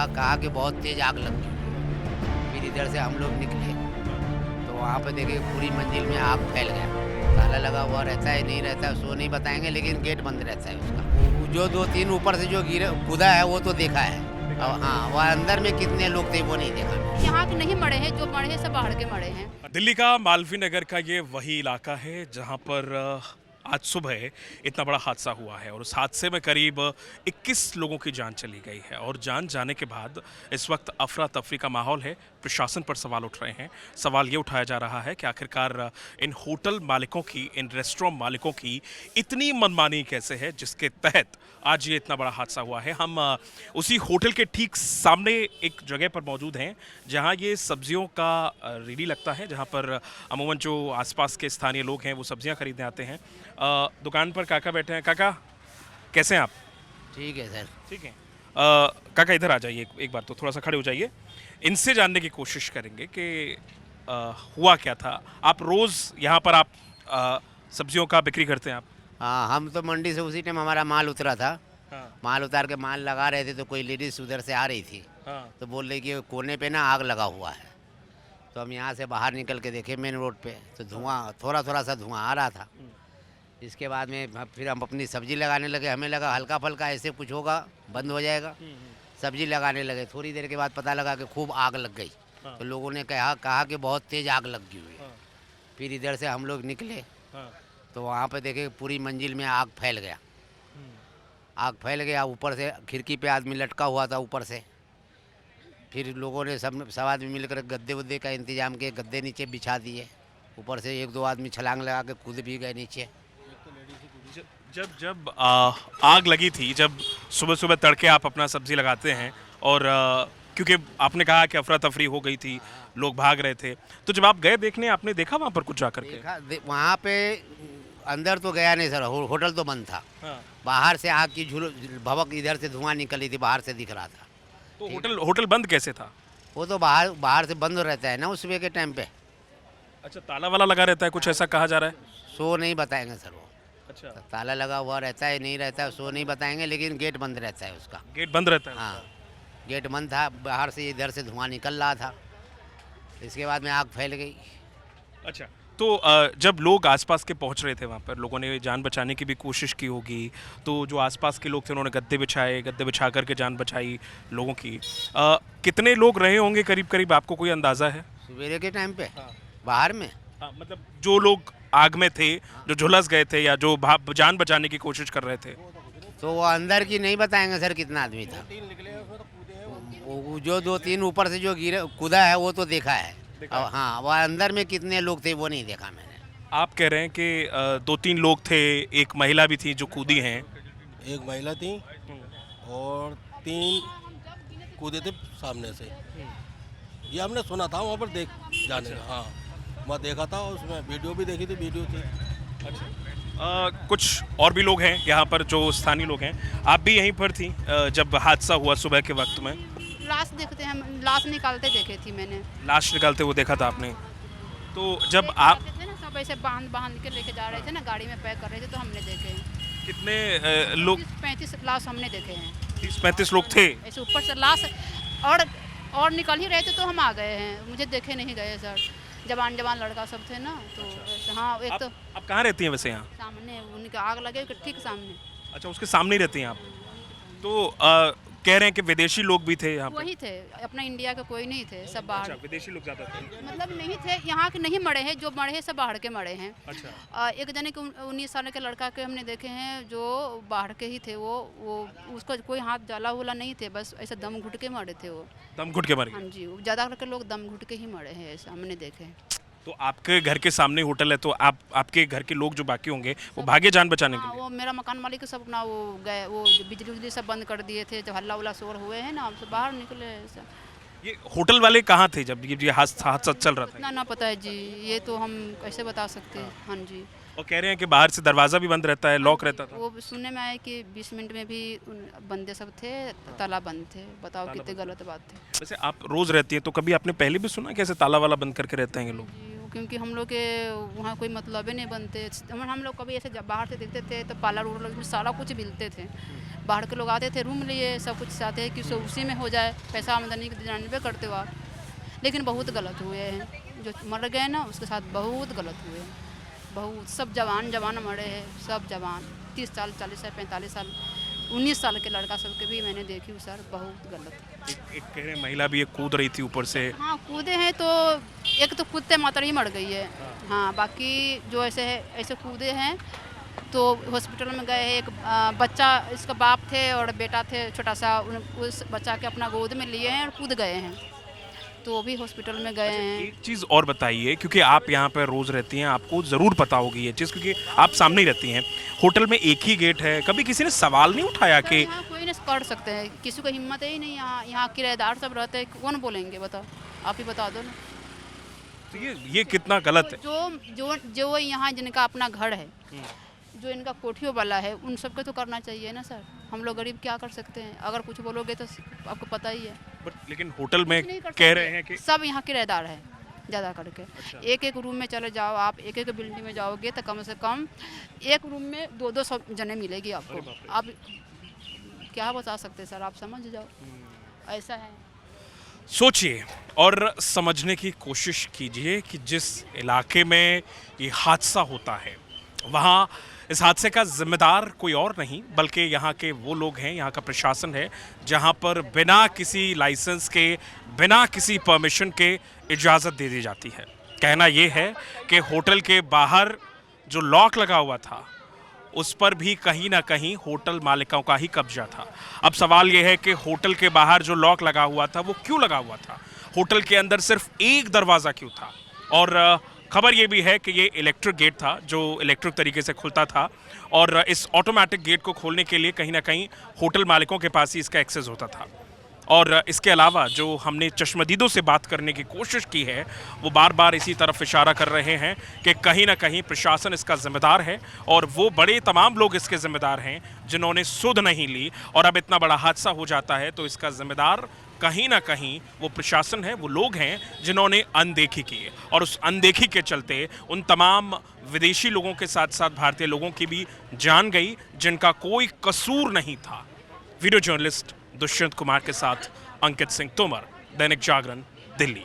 कहा कि बहुत तेज आग लग गई। फिर इधर से हम लोग निकले तो वहाँ पे देखे पूरी मंजिल में आग फैल गया। ताला लगा हुआ रहता है, नहीं रहता है सो नहीं बताएंगे, लेकिन गेट बंद रहता है उसका। जो 2-3 ऊपर से जो गिरे कूदा है वो तो देखा है। अब हाँ, वह अंदर में कितने लोग थे वो नहीं देखा। यहाँ के नहीं मरे हैं, जो मरे हैं सब बाहर के मरे हैं। दिल्ली का मालवीय नगर का ये वही इलाका है जहां पर आज सुबह इतना बड़ा हादसा हुआ है और उस हादसे में करीब 21 लोगों की जान चली गई है और जान जाने के बाद इस वक्त अफरा तफरी का माहौल है। प्रशासन पर सवाल उठ रहे हैं। सवाल ये उठाया जा रहा है कि आखिरकार इन होटल मालिकों की, इन रेस्टोरेंट मालिकों की इतनी मनमानी कैसे है जिसके तहत आज ये इतना बड़ा हादसा हुआ है। हम उसी होटल के ठीक सामने एक जगह पर मौजूद हैं जहां ये सब्जियों का रेडी लगता है, जहां पर अमूमन जो आसपास के स्थानीय लोग हैं वो सब्जियां खरीदने आते हैं। दुकान पर काका बैठे हैं। काका कैसे हैं आप? ठीक है सर। ठीक है। काका इधर आ जाइए एक बार, तो थोड़ा सा खड़े हो जाइए। इनसे जानने की कोशिश करेंगे कि हुआ क्या था। आप रोज़ यहाँ पर आप सब्जियों का बिक्री करते हैं आप? हाँ, हम तो मंडी से उसी टाइम हमारा माल उतरा था। हाँ। माल उतार के माल लगा रहे थे तो कोई लेडीज उधर से आ रही थी। हाँ। तो बोल रही कि कोने पे ना आग लगा हुआ है। तो हम यहाँ से बाहर निकल के देखे मेन रोड पे तो धुआं, थोड़ा थोड़ा सा धुआं आ रहा था। इसके बाद में फिर हम अपनी सब्जी लगाने लगे। हमें लगा हल्का फल्का ऐसे कुछ होगा, बंद हो जाएगा। सब्जी लगाने लगे। थोड़ी देर के बाद पता लगा कि खूब आग लग गई। हाँ। तो लोगों ने कहा कि बहुत तेज आग लग गई हुई है। हाँ। फिर इधर से हम लोग निकले हाँ। तो वहाँ पे देखे पूरी मंजिल में आग फैल गया। आग फैल गया, ऊपर से खिड़की पे आदमी लटका हुआ था ऊपर से। फिर लोगों ने सब आदमी मिलकर गद्दे वद्दे का इंतजाम किए, गद्दे नीचे बिछा दिए। ऊपर से 1-2 आदमी छलांग लगा के कूद भी गए नीचे। जब जब आग लगी थी, जब सुबह सुबह तड़के आप अपना सब्जी लगाते हैं और क्योंकि आपने कहा कि अफरा तफरी हो गई थी, लोग भाग रहे थे, तो जब आप गए देखने, आपने देखा वहाँ पर कुछ जाकर के? वहाँ पे अंदर तो गया नहीं सर, होटल तो बंद था। हाँ। बाहर से आग की भभक इधर से धुआं निकली थी, बाहर से दिख रहा था। तो होटल बंद कैसे था? वो तो बाहर से बंद रहता है ना उस सुबह के टाइम पे। अच्छा, ताला वाला लगा रहता है, कुछ ऐसा कहा जा रहा है? सो नहीं बताएंगे सर वो। अच्छा, ताला लगा हुआ रहता है, नहीं रहता है सो नहीं बताएंगे, लेकिन गेट बंद रहता है उसका। गेट बंद रहता है? हाँ, गेट बंद था। बाहर से इधर से धुआं निकल रहा था। इसके बाद में आग फैल गई। अच्छा, तो जब लोग आसपास के पहुंच रहे थे वहाँ पर, लोगों ने जान बचाने की भी कोशिश की होगी, तो जो आसपास के लोग थे उन्होंने गद्दे बिछा करके जान बचाई लोगों की। कितने लोग रहे होंगे करीब करीब, आपको कोई अंदाज़ा है? सवेरे के टाइम पे हाँ। बाहर में हाँ, मतलब जो लोग आग में थे, जो झुलस गए थे या जो जान बचाने की कोशिश कर रहे थे? तो वो अंदर की नहीं बताएंगे सर कितना आदमी था। वो जो 2-3 ऊपर से जो गिरे कूदा है वो तो देखा है। अब हाँ, वह अंदर में कितने लोग थे वो नहीं देखा मैंने। आप कह रहे हैं कि 2-3 लोग थे, एक महिला भी थी जो कूदी हैं। एक महिला थी और 3 कूदे थे सामने से। ये हमने सुना था वहाँ पर देख जाने का। हाँ, मैं देखा था, उसमें वीडियो भी देखी थी, वीडियो थी। कुछ और भी लोग हैं यहाँ पर जो स्थानीय लोग हैं। आप भी यहीं पर थी जब हादसा हुआ सुबह के वक्त में? लाश देखते हैं, हम लाश निकालते देखे थी मैंने। लाश निकालते हुए देखा था आपने? तो जब लेके आप जाते थे ना, सब ऐसे बांध के लेके जा रहे थे ना, गाड़ी में पैक कर रहे थे, तो हमने देखे हैं। कितने लोग? 35 लाश हमने देखे हैं। 30-35 लोग थे? ऐसे ऊपर से लाश और निकल ही रहे थे तो हम आ गए हैं। मुझे देखे नहीं गए सर, जवान लड़का सब थे ना, तो ऐसे। हाँ, एक तो आप कहाँ रहती हैं वैसे यहाँ? सामने उनके आग लगे ठीक सामने। अच्छा, उसके सामने ही रहती हैं आप? तो कह रहे हैं कि विदेशी लोग भी थे यहाँ पर? वही थे, अपना इंडिया के कोई नहीं थे, सब बाहर। अच्छा, विदेशी लोग ज़्यादा थे। मतलब नहीं थे, यहाँ के नहीं मरे हैं, जो मरे हैं सब बाहर के मरे हैं। अच्छा। एक जने के 19 साल के लड़का के हमने देखे हैं जो बाहर के ही थे। वो उसको कोई हाथ जला हुला नहीं थे, बस ऐसे दम घुट के मरे थे वो। दम घुट के मरे? हाँ जी, ज़्यादा करके लोग दम घुट के ही मरे हैं, ऐसा हमने देखे हैं। तो आपके घर के सामने होटल है, तो आपके घर के लोग जो बाकी होंगे वो भागे जान बचाने के हाँ, लिए? वो मेरा मकान मालिक सब अपना वो गए, वो बिजली उजली सब बंद कर दिए थे। जब हल्ला उल्ला शोर हुए हैं ना, हम सब बाहर निकले ऐसा। ये होटल वाले कहाँ थे जब ये हादसा चल रहा था? इतना ना पता है जी, ये तो हम कैसे बता सकते हैं। हाँ जी। और कह रहे हैं कि बाहर से दरवाज़ा भी बंद रहता है, लॉक रहता था? वो सुनने में आया कि 20 मिनट में भी बंदे सब थे, ताला बंद थे। बताओ कितनी गलत बात थी। वैसे आप रोज़ रहती हैं, तो कभी आपने पहले भी सुना कि ऐसे ताला वाला बंद करके रहते हैं ये लोग? जी, क्योंकि हम लोग के वहाँ कोई मतलब ही नहीं बनते। हम लोग कभी ऐसे जब बाहर से देखते थे तो पार्लर उर्लर में सारा कुछ मिलते थे। बाहर के लोग आते थे, रूम लिए, सब कुछ चाहते हैं कि उसी में हो जाए, पैसा आमदनी जानबे करते हो आप। लेकिन बहुत गलत हुए हैं, जो मर गए ना उसके साथ बहुत गलत हुए हैं, बहुत। सब जवान मरे हैं, सब जवान, 30 साल, 40 साल, 45 साल, 19 साल के लड़का सबके भी मैंने देखी हूँ सर, बहुत गलत। एक कह रहे महिला भी एक कूद रही थी ऊपर से। हाँ कूदे हैं, तो एक तो कूदते मात्र ही मर गई है। हाँ बाकी जो ऐसे कूदे हैं तो हॉस्पिटल में गए हैं। एक बच्चा, इसका बाप थे और बेटा थे छोटा सा, उस बच्चा के अपना गोद में लिए हैं और कूद गए हैं, तो वो भी हॉस्पिटल में गए हैं। एक चीज़ और बताइए, क्योंकि आप यहाँ पर रोज़ रहती हैं, आपको ज़रूर पता होगी ये चीज़, क्योंकि आप सामने ही रहती हैं। होटल में एक ही गेट है, कभी किसी ने सवाल नहीं उठाया कि यहाँ कोई नहीं कर सकते हैं, किसी को हिम्मत ही नहीं। यहाँ किराएदार सब रहते हैं, कौन बोलेंगे बताओ, आप ही बता दो ना। तो ये कितना गलत है। जो यहाँ जिनका अपना घर है, जो इनका कोठियों वाला है, उन सबके तो करना चाहिए ना सर। हम लोग गरीब क्या कर सकते हैं, अगर कुछ बोलोगे तो आपको पता ही है। बट लेकिन होटल में नहीं कर कह रहे सकते। हैं कि सब यहाँ किराएदार है ज़्यादा करके। एक एक रूम में चले जाओ आप, एक एक बिल्डिंग में जाओगे तो कम से कम एक रूम में 2-2 सौ जने मिलेगी आपको। आप क्या बता सकते सर, आप समझ जाओ, ऐसा है। सोचिए और समझने की कोशिश कीजिए कि जिस इलाके में ये हादसा होता है, वहाँ इस हादसे का जिम्मेदार कोई और नहीं बल्कि यहाँ के वो लोग हैं, यहाँ का प्रशासन है, जहाँ पर बिना किसी लाइसेंस के, बिना किसी परमिशन के इजाज़त दे दी जाती है। कहना ये है कि होटल के बाहर जो लॉक लगा हुआ था उस पर भी कहीं ना कहीं होटल मालिकों का ही कब्जा था। अब सवाल ये है कि होटल के बाहर जो लॉक लगा हुआ था वो क्यों लगा हुआ था, होटल के अंदर सिर्फ एक दरवाज़ा क्यों था। और खबर ये भी है कि ये इलेक्ट्रिक गेट था जो इलेक्ट्रिक तरीके से खुलता था, और इस ऑटोमेटिक गेट को खोलने के लिए कहीं ना कहीं होटल मालिकों के पास ही इसका एक्सेस होता था। और इसके अलावा जो हमने चश्मदीदों से बात करने की कोशिश की है, वो बार बार इसी तरफ इशारा कर रहे हैं कि कहीं ना कहीं प्रशासन इसका जिम्मेदार है, और वो बड़े तमाम लोग इसके जिम्मेदार हैं जिन्होंने सुध नहीं ली, और अब इतना बड़ा हादसा हो जाता है तो इसका जिम्मेदार कहीं ना कहीं वो प्रशासन है, वो लोग हैं जिन्होंने अनदेखी की है। और उस अनदेखी के चलते उन तमाम विदेशी लोगों के साथ साथ भारतीय लोगों की भी जान गई जिनका कोई कसूर नहीं था। वीडियो जर्नलिस्ट दुष्यंत कुमार के साथ अंकित सिंह तोमर, दैनिक जागरण, दिल्ली।